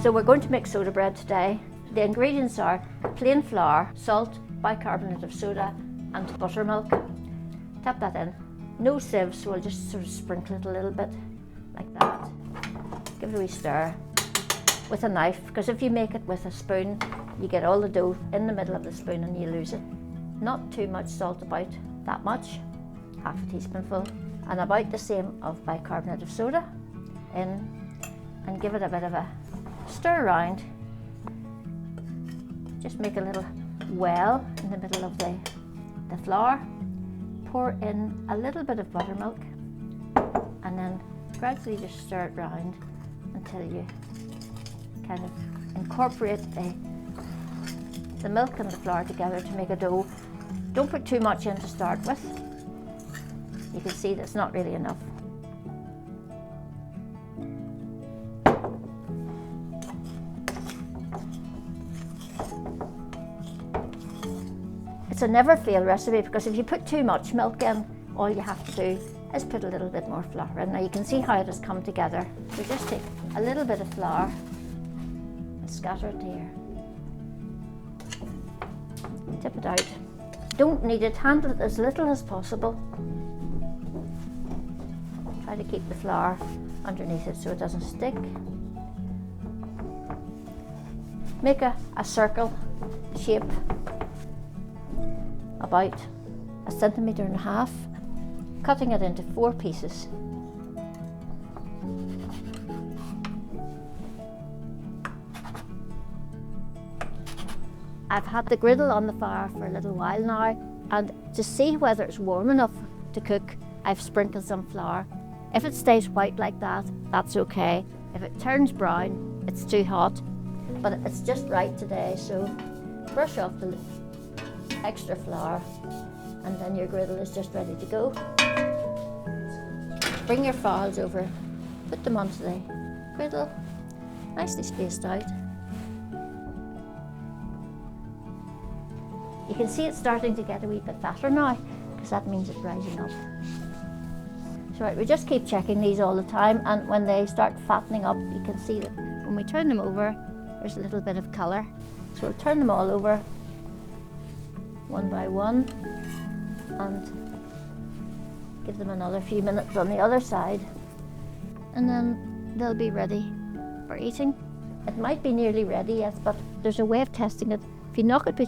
So we're going to make soda bread today. The ingredients are plain flour, salt, bicarbonate of soda and buttermilk. Tap that in. No sieves, so we'll just sort of sprinkle it a little bit like that. Give it a wee stir with a knife, because if you make it with a spoon, you get all the dough in the middle of the spoon and you lose it. Not too much salt, about that much, half a teaspoonful, and about the same of bicarbonate of soda in, and give it a bit of a stir around. Just make a little well in the middle of the flour. Pour in a little bit of buttermilk and then gradually just stir it round until you kind of incorporate the milk and the flour together to make a dough. Don't put too much in to start with. You can see that's not really enough. It's a never fail recipe, because if you put too much milk in, all you have to do is put a little bit more flour in. Now you can see how it has come together. So just take a little bit of flour and scatter it here. Tip it out. Don't knead it, handle it as little as possible. Try to keep the flour underneath it so it doesn't stick. Make a circle shape about 1.5 centimeters, cutting it into 4 pieces. I've had the griddle on the fire for a little while now, and to see whether it's warm enough to cook, I've sprinkled some flour. If it stays white like that, that's okay. If it turns brown, it's too hot, but it's just right today, so brush off the extra flour, and then your griddle is just ready to go. Bring your fowls over, put them onto the griddle, nicely spaced out. You can see it's starting to get a wee bit fatter now, because that means it's rising up. So right, we just keep checking these all the time, and when they start fattening up, you can see that when we turn them over, there's a little bit of colour. So we'll turn them all over one by one and give them another few minutes on the other side, and then they'll be ready for eating. It might be nearly ready, yes, but there's a way of testing it. If you knock it,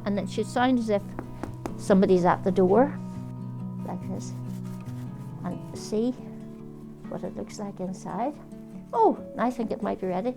and it should sound as if somebody's at the door, like this, and see what it looks like inside. Oh, I think it might be ready.